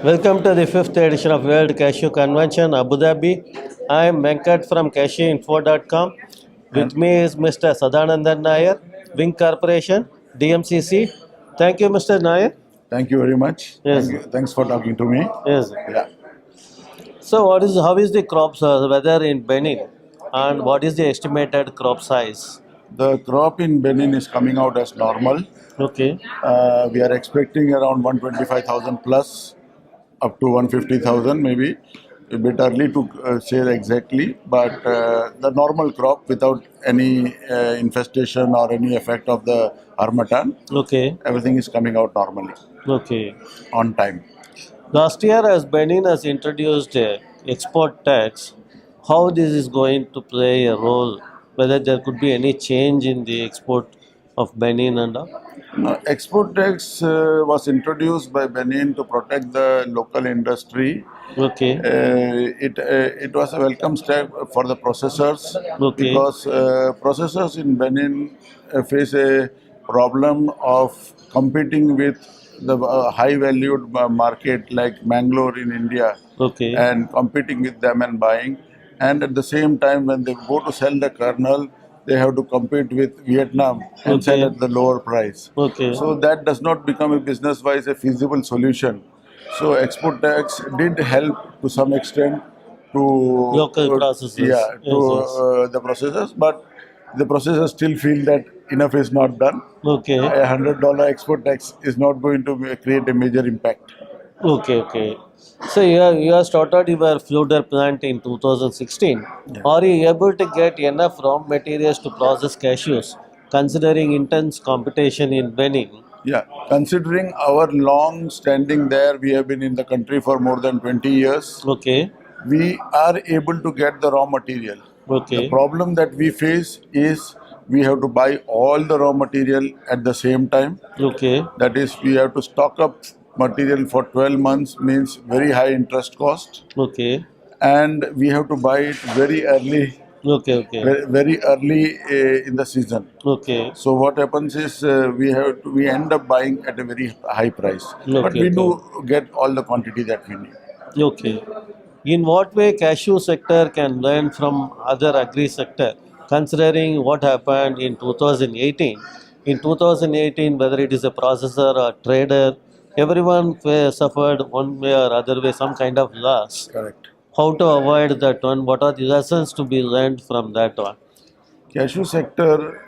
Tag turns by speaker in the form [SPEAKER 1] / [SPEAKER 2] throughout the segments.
[SPEAKER 1] Welcome to the fifth edition of World Cashew Convention, Abu Dhabi. I am Venkat from CashewInfo.com. With
[SPEAKER 2] And
[SPEAKER 1] me is Mr. Sadanandan Nair, Wing Corporation, DMCC. Thank you, Mr. Nair.
[SPEAKER 2] thank you very much.
[SPEAKER 1] Yes,
[SPEAKER 2] Thank you. Thanks for talking to me.
[SPEAKER 1] yes.
[SPEAKER 2] Yeah.
[SPEAKER 1] So, how is the crops weather in Benin, and what is the estimated crop size?
[SPEAKER 2] The crop in Benin is coming out as normal.
[SPEAKER 1] Okay,
[SPEAKER 2] We are expecting around 125,000 plus, up to 150,000 maybe. A bit early to say exactly, but the normal crop without any infestation or any effect of the harmattan,
[SPEAKER 1] okay,
[SPEAKER 2] everything is coming out normally
[SPEAKER 1] okay.
[SPEAKER 2] on time.
[SPEAKER 1] Last year, as Benin has introduced a export tax, how this is going to play a role? Whether there could be any change in the export of Benin and all?
[SPEAKER 2] Export tax was introduced by Benin to protect the local industry.
[SPEAKER 1] Okay,
[SPEAKER 2] It was a welcome step for the processors
[SPEAKER 1] okay,
[SPEAKER 2] because processors in Benin face a problem of competing with the high valued market like Mangalore in India
[SPEAKER 1] okay,
[SPEAKER 2] and competing with them and buying. And at the same time, when they go to sell the kernel, they have to compete with Vietnam and sell
[SPEAKER 1] okay,
[SPEAKER 2] at the lower price.
[SPEAKER 1] okay.
[SPEAKER 2] So that does not become a business-wise a feasible solution. So export tax did help to some extent to
[SPEAKER 1] Local processes. Yes, yes.
[SPEAKER 2] the processors, but the processors still feel that enough is not done.
[SPEAKER 1] Okay,
[SPEAKER 2] $100 export tax is not going to create a major impact.
[SPEAKER 1] okay, okay. So you have started your floater plant in 2016.
[SPEAKER 2] Yeah.
[SPEAKER 1] Are you able to get enough raw materials to process cashews, considering intense competition in Benin?
[SPEAKER 2] Yeah, considering our long standing there, we have been in the country for more than 20 years.
[SPEAKER 1] Okay,
[SPEAKER 2] We are able to get the raw material. The
[SPEAKER 1] okay,
[SPEAKER 2] problem that we face is we have to buy all the raw material at the same time.
[SPEAKER 1] okay.
[SPEAKER 2] That is, we have to stock up material for 12 months, means very high interest cost,
[SPEAKER 1] Okay,
[SPEAKER 2] and we have to buy it very early,
[SPEAKER 1] okay, okay,
[SPEAKER 2] very early in the season.
[SPEAKER 1] okay,
[SPEAKER 2] So what happens is we end up buying at a very high price, but
[SPEAKER 1] okay,
[SPEAKER 2] we
[SPEAKER 1] okay,
[SPEAKER 2] do get all the quantity that we need.
[SPEAKER 1] okay. In what way cashew sector can learn from other agri sector, considering what happened in 2018? In 2018, whether it is a processor or trader, everyone suffered one way or other way some kind of loss.
[SPEAKER 2] Correct.
[SPEAKER 1] How to avoid that one? What are the lessons to be learned from that one?
[SPEAKER 2] Cashew sector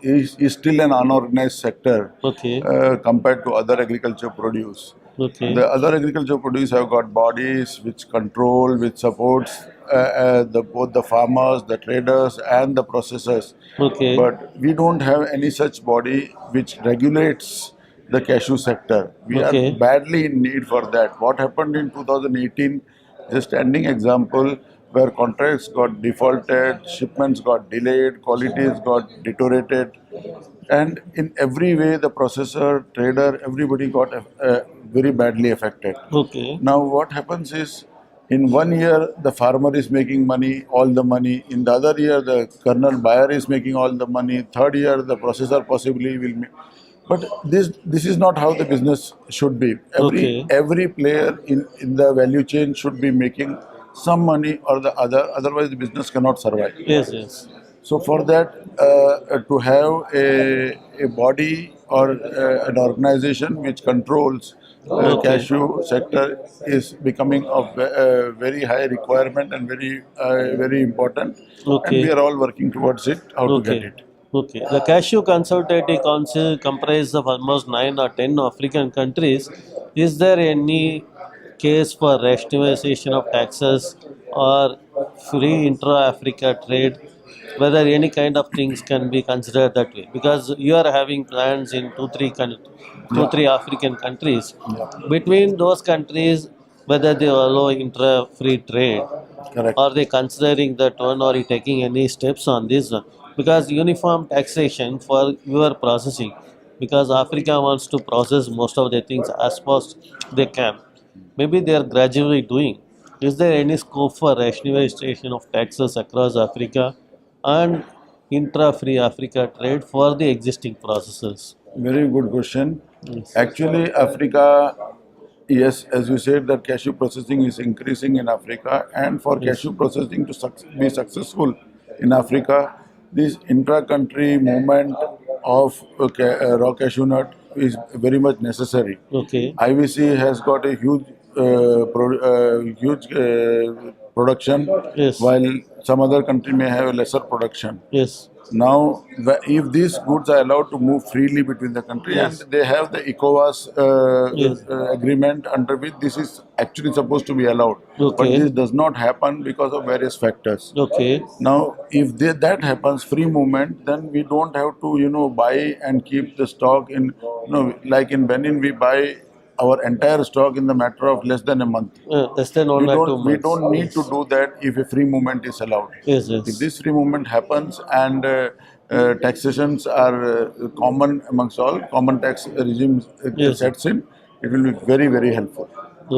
[SPEAKER 2] is still an unorganized sector
[SPEAKER 1] Okay,
[SPEAKER 2] compared to other agriculture produce.
[SPEAKER 1] okay,
[SPEAKER 2] The other agriculture produce have got bodies which control, which supports both the farmers, the traders, and the processors.
[SPEAKER 1] okay,
[SPEAKER 2] But we don't have any such body which regulates the cashew sector. We are
[SPEAKER 1] okay,
[SPEAKER 2] badly in need for that. What happened in 2018 is a standing example where contracts got defaulted, shipments got delayed, qualities got deteriorated, and in every way the processor, trader, everybody got very badly affected.
[SPEAKER 1] okay,
[SPEAKER 2] Now what happens is, in one year the farmer is making money, all the money. In the other year the kernel buyer is making all the money. Third year the processor possibly will make. But this is not how the business should be.
[SPEAKER 1] okay.
[SPEAKER 2] Every player in the value chain should be making some money or the other. Otherwise the business cannot survive.
[SPEAKER 1] Yes, yes.
[SPEAKER 2] So for that, to have a body or an organization which controls
[SPEAKER 1] Okay,
[SPEAKER 2] cashew sector is becoming of very high requirement and very important, and we
[SPEAKER 1] okay.
[SPEAKER 2] are all working towards it. How to get
[SPEAKER 1] Okay,
[SPEAKER 2] it?
[SPEAKER 1] okay. The Cashew Consultative Council comprises of almost 9 or 10 African countries. Is there any case for rationalization of taxes or free intra-Africa trade? Whether any kind of things can be considered that way? Because you are having plans in two,
[SPEAKER 2] Yeah,
[SPEAKER 1] three African countries.
[SPEAKER 2] yeah,
[SPEAKER 1] Between those countries, whether they allow intra-free trade,
[SPEAKER 2] correct.
[SPEAKER 1] are they considering that one or are you taking any steps on this one? Because uniform taxation for your processing, because Africa wants to process most of the things as fast they can. Maybe they are gradually doing. Is there any scope for rationalization of taxes across Africa and intra-free Africa trade for the existing processes?
[SPEAKER 2] Very good question.
[SPEAKER 1] Yes.
[SPEAKER 2] Actually, Africa Yes, as you said, that cashew processing is increasing in Africa, and for
[SPEAKER 1] Yes.
[SPEAKER 2] cashew processing to be successful in Africa, this intra-country movement of raw cashew nut is very much necessary.
[SPEAKER 1] Okay.
[SPEAKER 2] IVC has got a huge production,
[SPEAKER 1] Yes.
[SPEAKER 2] while some other country may have a lesser production.
[SPEAKER 1] Yes.
[SPEAKER 2] Now, if these goods are allowed to move freely between the country, and
[SPEAKER 1] Yes.
[SPEAKER 2] they have the ECOWAS
[SPEAKER 1] Yes.
[SPEAKER 2] agreement under which this is actually supposed to be allowed, but
[SPEAKER 1] Okay.
[SPEAKER 2] this does not happen because of various factors.
[SPEAKER 1] Okay.
[SPEAKER 2] Now, if that happens, free movement, then we don't have to, buy and keep the stock in, like in Benin, we buy our entire stock in the matter of less than a month.
[SPEAKER 1] Less than 1 or 2
[SPEAKER 2] We
[SPEAKER 1] months.
[SPEAKER 2] don't need to
[SPEAKER 1] Yes.
[SPEAKER 2] do that if a free movement is allowed.
[SPEAKER 1] Yes.
[SPEAKER 2] If
[SPEAKER 1] Yes.
[SPEAKER 2] this free movement happens and taxations are common amongst all, common tax regimes
[SPEAKER 1] Yes.
[SPEAKER 2] sets in, it will be very, very helpful.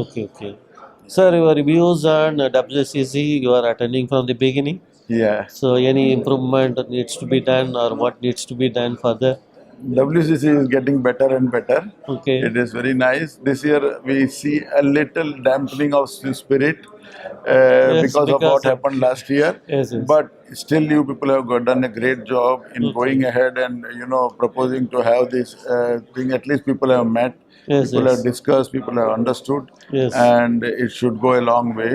[SPEAKER 1] Okay. Okay. Sir, your reviews on WCC you are attending from the beginning.
[SPEAKER 2] Yeah.
[SPEAKER 1] So any improvement needs to be done or what needs to be done further?
[SPEAKER 2] WCC is getting better and better.
[SPEAKER 1] Okay.
[SPEAKER 2] It is very nice. This year we see a little dampening of spirit
[SPEAKER 1] Yes,
[SPEAKER 2] because of what
[SPEAKER 1] because of
[SPEAKER 2] happened last year.
[SPEAKER 1] yes, yes.
[SPEAKER 2] But still, you people have done a great job in
[SPEAKER 1] Okay.
[SPEAKER 2] going ahead and proposing to have this thing. At least people have met,
[SPEAKER 1] Yes,
[SPEAKER 2] people have
[SPEAKER 1] yes.
[SPEAKER 2] discussed, people have understood,
[SPEAKER 1] Yes.
[SPEAKER 2] and it should go a long way.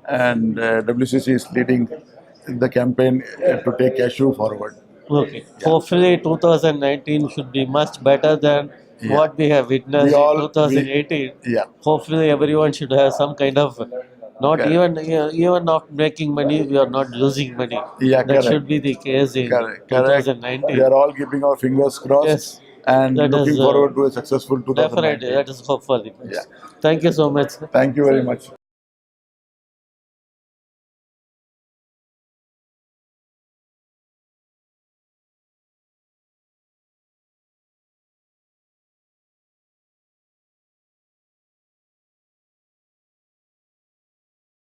[SPEAKER 2] And WCC is leading the campaign to take cashew forward.
[SPEAKER 1] Okay.
[SPEAKER 2] Yeah.
[SPEAKER 1] Hopefully 2019 should be much better than
[SPEAKER 2] Yeah.
[SPEAKER 1] what we have
[SPEAKER 2] We
[SPEAKER 1] witnessed in
[SPEAKER 2] all we
[SPEAKER 1] 2018.
[SPEAKER 2] Yeah.
[SPEAKER 1] Hopefully everyone should have some kind of not
[SPEAKER 2] Correct.
[SPEAKER 1] even not making money, we are not losing money.
[SPEAKER 2] Yeah,
[SPEAKER 1] That
[SPEAKER 2] correct.
[SPEAKER 1] should be the case in
[SPEAKER 2] Correct. We
[SPEAKER 1] 2019.
[SPEAKER 2] are all keeping our fingers crossed
[SPEAKER 1] Yes,
[SPEAKER 2] and
[SPEAKER 1] that is
[SPEAKER 2] looking forward to a successful
[SPEAKER 1] definitely
[SPEAKER 2] 2019.
[SPEAKER 1] that is hope for the
[SPEAKER 2] Yeah.
[SPEAKER 1] best. Thank you so much.
[SPEAKER 2] Thank you very much.